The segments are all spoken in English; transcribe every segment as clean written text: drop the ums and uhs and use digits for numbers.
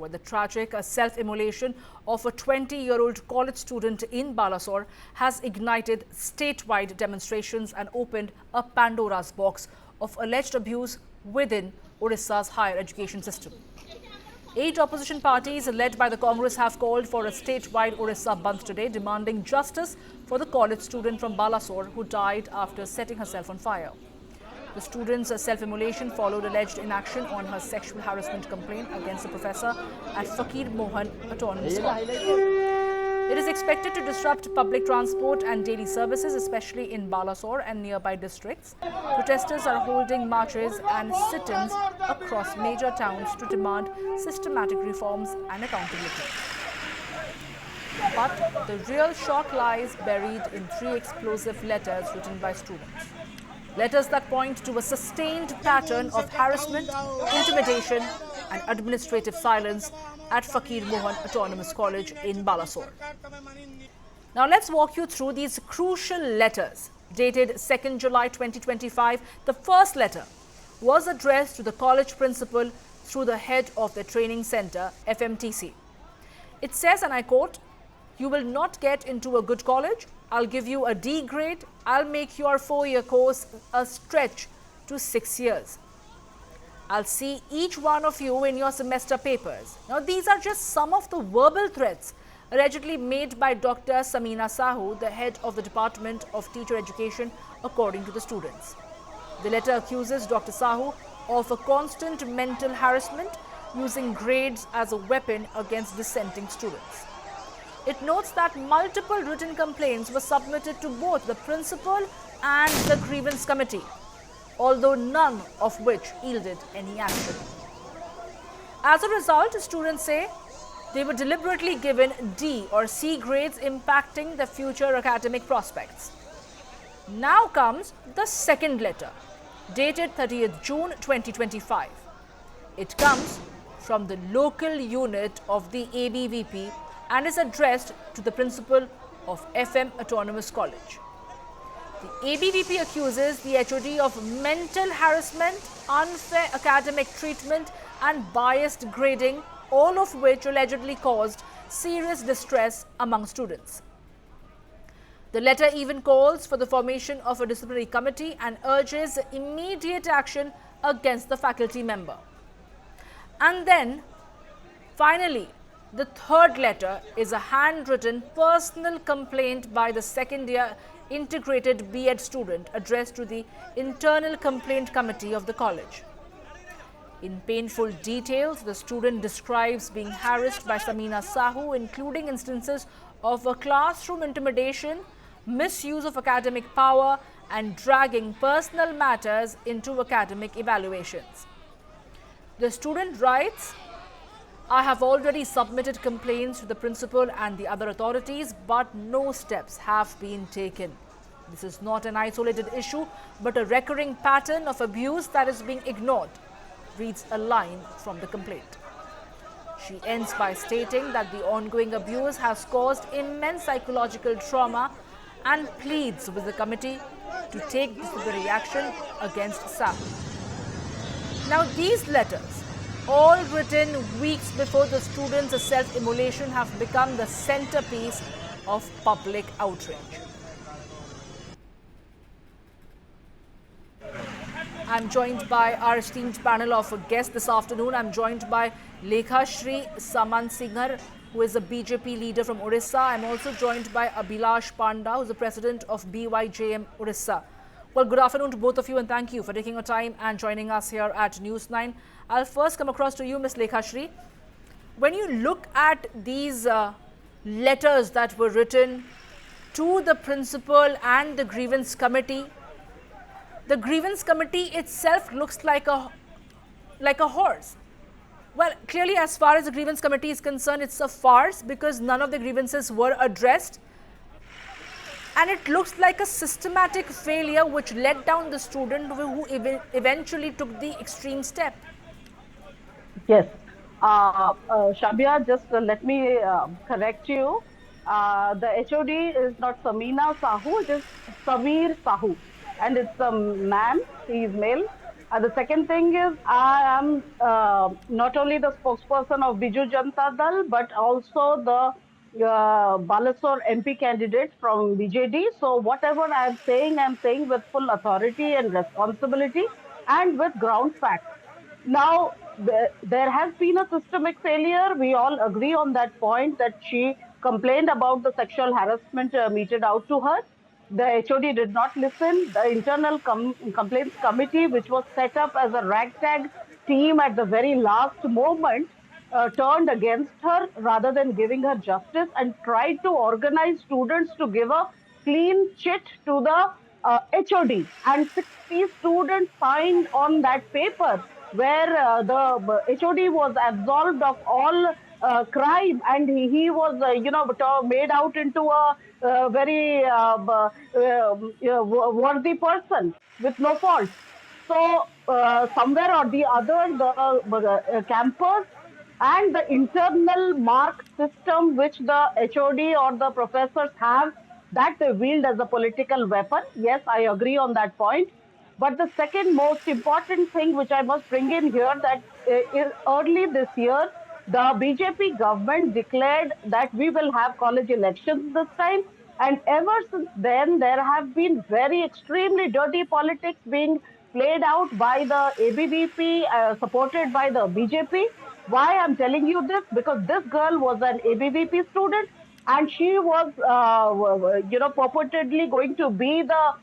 where the tragic self-immolation of a 20-year-old college student in Balasore has ignited statewide demonstrations and opened a Pandora's box of alleged abuse within Odisha's higher education system. 8 opposition parties led by the Congress have called for a statewide Odisha Bandh today, demanding justice for the college student from Balasore who died after setting herself on fire. The student's self-immolation followed alleged inaction on her sexual harassment complaint against the professor at Fakir Mohan Autonomous College. It is expected to disrupt public transport and daily services, especially in Balasore and nearby districts. Protesters are holding marches and sit-ins across major towns to demand systematic reforms and accountability. But the real shock lies buried in 3 explosive letters written by students. Letters that point to a sustained pattern of harassment, intimidation and administrative silence at Fakir Mohan Autonomous College in Balasore. Now let's walk you through these crucial letters. Dated 2nd July 2025, the first letter was addressed to the college principal through the head of the training center, FMTC. It says, and I quote, "You will not get into a good college. I'll give you a D grade. I'll make your 4-year course a stretch to 6 years. I'll see each one of you in your semester papers." Now, these are just some of the verbal threats allegedly made by Dr. Samina Sahu, the head of the Department of Teacher Education, according to the students. The letter accuses Dr. Sahu of a constant mental harassment, using grades as a weapon against dissenting students. It notes that multiple written complaints were submitted to both the principal and the grievance committee, although none of which yielded any action. As a result, students say they were deliberately given D or C grades, impacting their future academic prospects. Now comes the second letter, dated 30th June 2025. It comes from the local unit of the ABVP and is addressed to the principal of FM Autonomous College. The ABVP accuses the HOD of mental harassment, unfair academic treatment and biased grading, all of which allegedly caused serious distress among students. The letter even calls for the formation of a disciplinary committee and urges immediate action against the faculty member. And then, finally, the third letter is a handwritten personal complaint by the second-year integrated b.ed student addressed to the internal complaint committee of the college. In painful details, the student describes being harassed by Samina Sahu, including instances of a classroom intimidation, misuse of academic power, and dragging personal matters into academic evaluations. The student writes, "I have already submitted complaints to the principal and the other authorities, but no steps have been taken. This is not an isolated issue, but a recurring pattern of abuse that is being ignored," reads a line from the complaint. She ends by stating that the ongoing abuse has caused immense psychological trauma and pleads with the committee to take disciplinary action against Sahu. Now, these letters, all written weeks before the students' self-immolation, have become the centerpiece of public outrage. I'm joined by our esteemed panel of guests this afternoon. I'm joined by Lekha Shri Saman Singhar, who is a BJP leader from Odisha. I'm also joined by Abhilash Panda, who's the president of BYJM Odisha. Well, good afternoon to both of you, and thank you for taking your time and joining us here at News 9. I'll first come across to you, Ms. Lekha Shri. When you look at these letters that were written to the principal and the grievance committee itself looks like a horse. Well, clearly, as far as the grievance committee is concerned, it's a farce because none of the grievances were addressed. And it looks like a systematic failure which let down the student who eventually took the extreme step. Yes. Shabia, just let me correct you. The HOD is not Samina Sahu, it is Samir Sahu. And it's a man, he is male. The second thing is, I am not only the spokesperson of Biju Janata Dal, but also the Balasore MP candidate from BJD. So whatever I'm saying with full authority and responsibility and with ground facts. Now, there has been a systemic failure. We all agree on that point that she complained about the sexual harassment meted out to her. The HOD did not listen. The internal complaints committee, which was set up as a ragtag team at the very last moment, turned against her rather than giving her justice and tried to organize students to give a clean chit to the HOD. And 60 students signed on that paper where the HOD was absolved of all crime, and he was, made out into a very worthy person with no fault. So somewhere or the other, the campus and the internal mark system which the HOD or the professors have, that they wield as a political weapon. Yes, I agree on that point. But the second most important thing which I must bring in here, that early this year, the BJP government declared that we will have college elections this time. And ever since then, there have been very extremely dirty politics being played out by the ABVP, supported by the BJP. Why I'm telling you this? Because this girl was an ABVP student, and she was, purportedly going to be the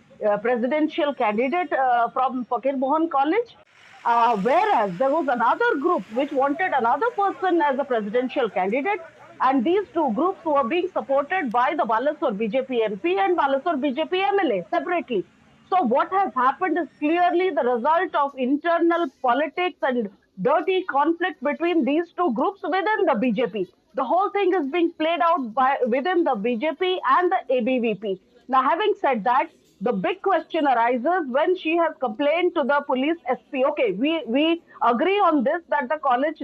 presidential candidate from Fakir Mohan College. Whereas there was another group which wanted another person as a presidential candidate, and these two groups were being supported by the Balasore BJP MP and Balasore BJP MLA separately. So what has happened is clearly the result of internal politics and dirty conflict between these two groups within the BJP. The whole thing is being played out by within the BJP and the ABVP. Now, having said that, the big question arises when she has complained to the police SP. Okay, we agree on this that the college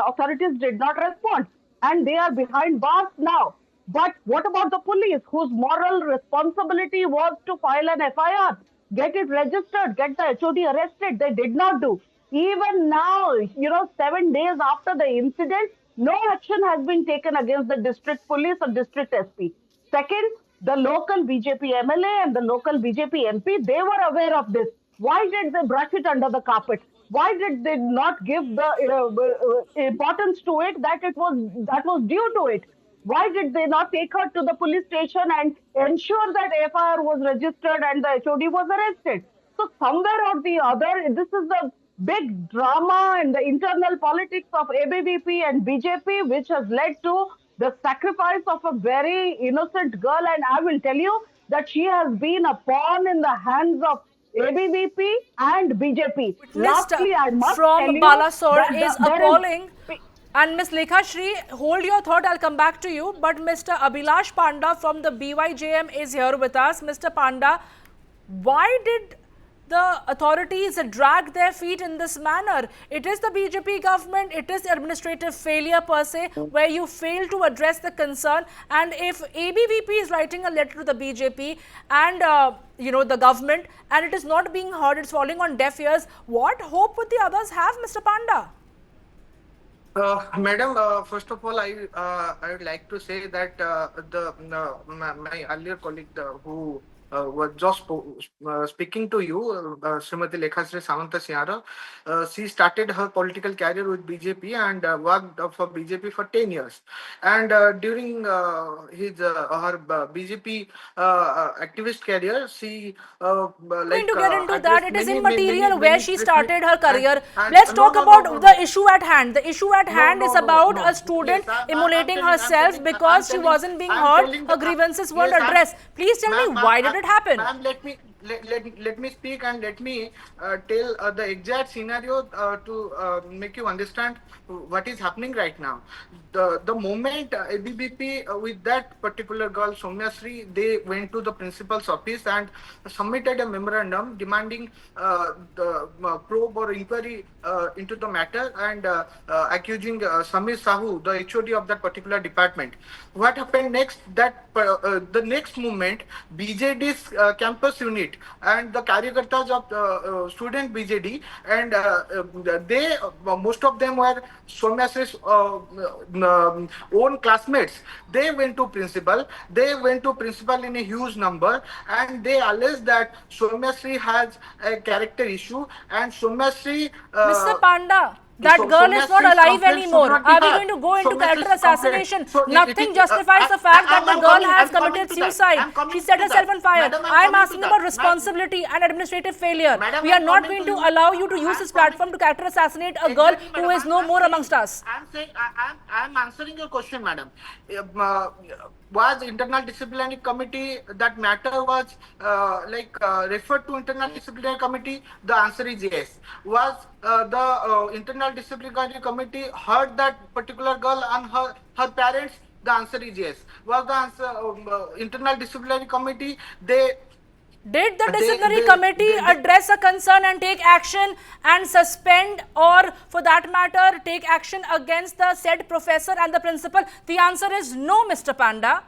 authorities did not respond and they are behind bars now. But what about the police, whose moral responsibility was to file an FIR, get it registered, get the HOD arrested? They did not do. Even now, 7 days after the incident, no action has been taken against the district police or district SP. Second, the local BJP MLA and the local BJP MP, they were aware of this. Why did they brush it under the carpet? Why did they not give the importance to it that was due to it? Why did they not take her to the police station and ensure that FIR was registered and the HOD was arrested? So somewhere or the other, this is the big drama and the internal politics of ABVP and BJP, which has led to the sacrifice of a very innocent girl. And I will tell you that she has been a pawn in the hands of ABVP and BJP. Witnessed Lastly, I must from tell you Balasore that is there is. appalling. And Ms. Lekha Shri, hold your thought, I'll come back to you. But Mr. Abhilash Panda from the BYJM is here with us. Mr. Panda, why did the authorities drag their feet in this manner? It is the BJP government, it is administrative failure per se, where you fail to address the concern. And if ABVP is writing a letter to the BJP and the government, and it is not being heard, it's falling on deaf ears, what hope would the others have, Mr. Panda? Madam, first of all, I would like to say that my earlier colleague who was just speaking to you, Srimati Lekha Sri Samanta Siara, she started her political career with BJP and worked for BJP for 10 years. And during her BJP activist career, she Going to get into that, it is immaterial many where she started her career. and Let's no, talk no, about no, no, the no. issue at hand. The issue at hand is about a student Yes, immolating I'm herself telling- because she telling- wasn't being I'm heard, telling her the- grievances weren't yes, I'm- addressed. Please tell me, why did it happen? Ma'am, let me speak and let me tell the exact scenario to make you understand what is happening right now. The moment ABBP with that particular girl Soumya Sri, they went to the principal's office and submitted a memorandum demanding the probe or inquiry into the matter and accusing Samir Sahu, the HOD of that particular department. What happened next? That the next moment, BJD's campus unit unit and the Karyakartas of student BJD, and they most of them were Somyasri's own classmates. They went to principal. They went to principal in a huge number, and they alleged that Somyasri has a character issue, and Somyasri. Mr. Panda, that girl is not alive anymore. Are we going to go into character assassination? Nothing justifies the fact that the girl has committed suicide. She set herself on fire. I am asking about responsibility and administrative failure. We are not going to allow you to use this platform to character assassinate a girl who is no more amongst us. I am answering your question, madam. Was internal disciplinary committee, that matter was referred to internal disciplinary committee? The answer is yes. Was the internal disciplinary committee heard that particular girl and her parents? The answer is yes. Was the answer internal disciplinary committee, did the disciplinary committee address a concern and take action and suspend, or for that matter take action against the said professor and the principal? The answer is no, Mr. Panda.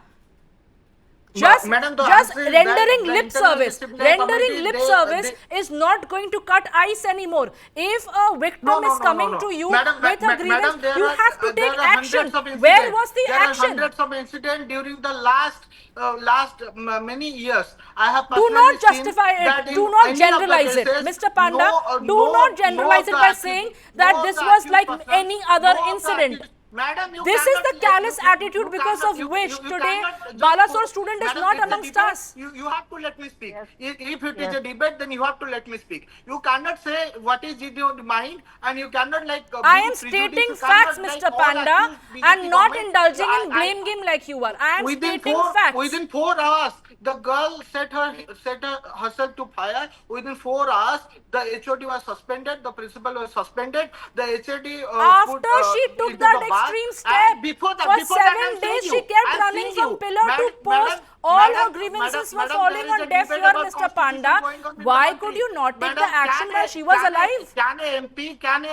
Just rendering lip service. Rendering lip service is not going to cut ice anymore. If a victim is coming to you with a grievance, you have to take action. Where was the action? There are hundreds of incidents during the last many years. I have do not justify it. Do not generalize it, Mr. Panda. Do not generalize it by saying that this was like any other incident. Madam, this is the callous attitude because of which today Balasore student is not amongst us. You have to let me speak. Yes. If it is a debate, then you have to let me speak. You cannot say what is in your mind, and you cannot I am stating facts, Mr. Panda, and not indulging in blame game like you are. I am stating facts. Within 4 hours, the girl set herself to fire. Within 4 hours, the HOD was suspended. The principal was suspended. The HOD after she took that extreme step, for 7 days she kept running from pillar to post. All her grievances were falling on deaf ear, Mr. Panda. Why could you not take the action while she was alive? Can a MP, can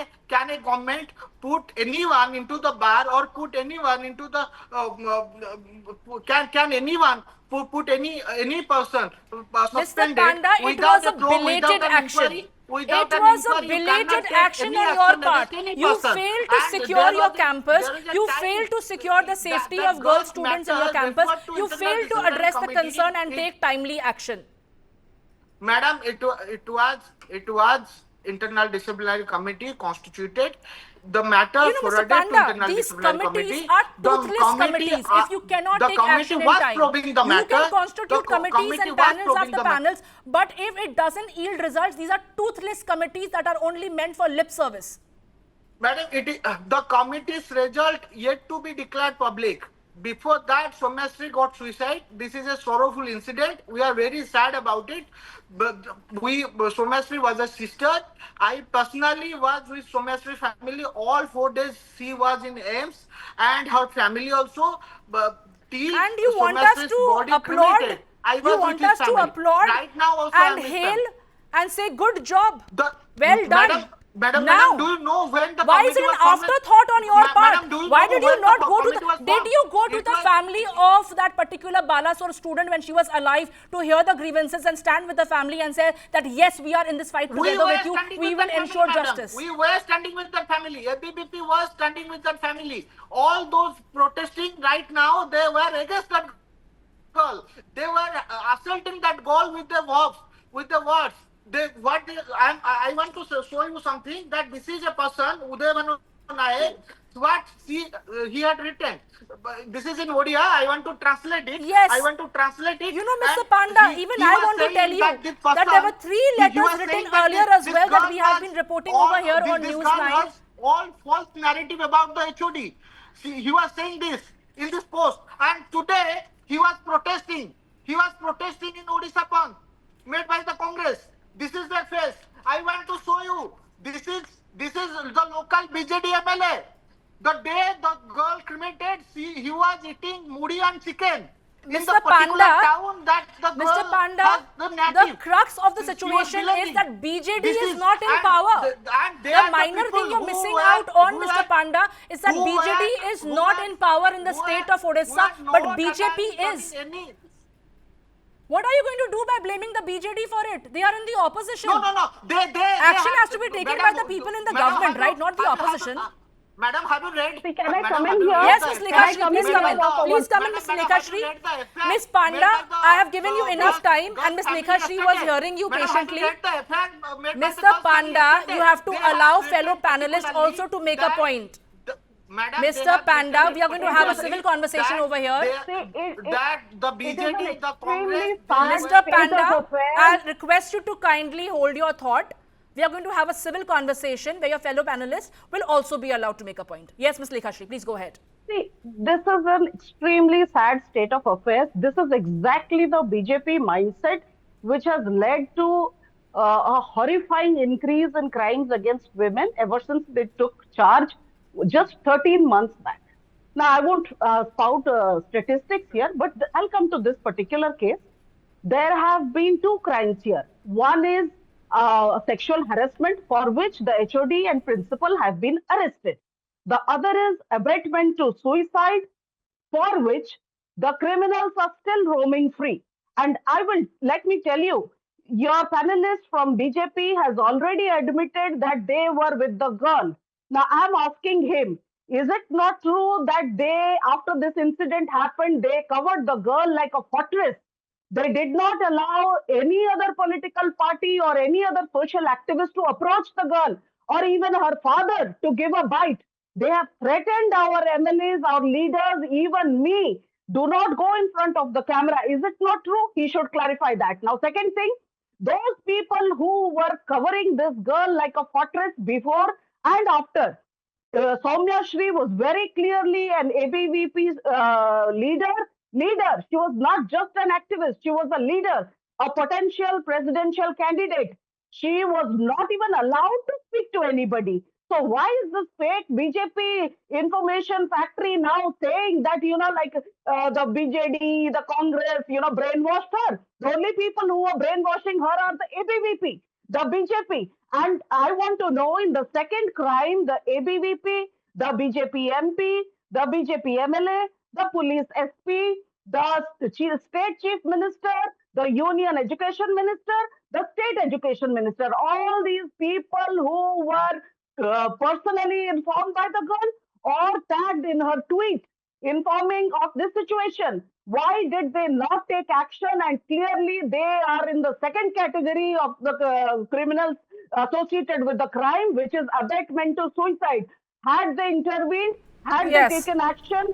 a government put anyone into the bar, or put anyone into the can anyone put any person suspended? Mr. Panda, it was a belated action. It was a belated action on your part. You failed to secure your campus. You failed to secure the safety of girl students in your campus. You failed to address the concern and take timely action. Madam, it was internal disciplinary committee constituted. The matter forwarded to internal disciplinary committee. These committees are toothless committees. If you cannot take action in time, you can constitute committees and panels after panels. But if it doesn't yield results, these are toothless committees that are only meant for lip service. Madam, the committee's result yet to be declared public. Before that, Somyasri got suicide. This is a sorrowful incident. We are very sad about it. But Somyasri was a sister. I personally was with Somyasri family all 4 days. She was in AIMS, and her family also. And you want us to applaud? You want us to applaud right now also and hail and say good job, well done. Madam, now, do you know when the why is it an afterthought on your part? Why did you not go to the family of that particular Balasore student when she was alive to hear the grievances and stand with the family and say that yes, we are in this fight together with you, we will ensure justice? We were standing with that family. ABBP was standing with that family. All those protesting right now, they were against that girl. They were assaulting that girl with the words. I want to show you something, that this is a person, Uday Naik, what he had written. This is in Odia. I want to translate it. Yes. I want to translate it. You know, Mr. Panda, even I want to tell you that there were 3 letters written earlier as well that we have been reporting over here on News9. All false narrative about the HOD. He was saying this in this post, and today he was protesting. He was protesting in Odisha Bandh made by the Congress. This is their face. I want to show you. This is the local BJD MLA. The day the girl cremated, he was eating mudi and chicken. Mr. Panda, the crux of the situation is that BJD is not in power. The minor thing you're missing out on, Mr. Panda, is that BJD is not in power in the state of Odisha, but BJP is. What are you going to do by blaming the BJD for it? They are in the opposition. No. Action has to be taken by the people in the government, right? Not the opposition. Madam, have you read? See, can I Madam, come have in you here? read Yes, the Ms. FI? Lekha Shri, come please in come here in. for Please come in, Madam, Ms. madam, Lekha have you Shri. read the FI? Ms. Panda, Made by the I have given you girl enough time, girl and Ms. family Lekha Shri was yesterday. hearing you Madam, have patiently. you read the FI made by the Mr. girl family Panda, yesterday? you have to They have allow written fellow panelists particularly also to make a that point. Madam, they Mr. have Panda, written we are going to have a particularly civil conversation that over here. that the it is an BJD, the Congress, extremely they sad Mr. state of Panda, affairs. I'll request you to kindly hold your thought. We are going to have a civil conversation where your fellow panelists will also be allowed to make a point. Yes, Ms. Lekha Shri, please go ahead. See, this is an extremely sad state of affairs. This is exactly the BJP mindset which has led to a horrifying increase in crimes against women ever since they took charge just 13 months back. Now, I won't spout statistics here, but I'll come to this particular case. There have been two crimes here. One is sexual harassment for which the HOD and principal have been arrested. The other is abetment to suicide for which the criminals are still roaming free. And let me tell you, your panelist from BJP has already admitted that they were with the girl. Now I'm asking him, is it not true that after this incident happened, they covered the girl like a fortress? They did not allow any other political party or any other social activist to approach the girl or even her father to give a bite. They have threatened our MLAs, our leaders, even me. Do not go in front of the camera. Is it not true? He should clarify that. Now, second thing, those people who were covering this girl like a fortress before and after, Soumya Shri was very clearly an ABVP leader. Leader. She was not just an activist. She was a leader, a potential presidential candidate. She was not even allowed to speak to anybody. So why is this fake BJP information factory now saying that, like the BJD, the Congress, brainwashed her? The only people who are brainwashing her are the ABVP, the BJP. And I want to know in the second crime, the ABVP, the BJP MP, the BJP MLA, the police SP, the state chief minister, the union education minister, the state education minister, all these people who were personally informed by the girl or tagged in her tweet informing of this situation. Why did they not take action? And clearly, they are in the second category of the criminals associated with the crime, which is abetment to suicide. Had they intervened, had they Yes. taken action,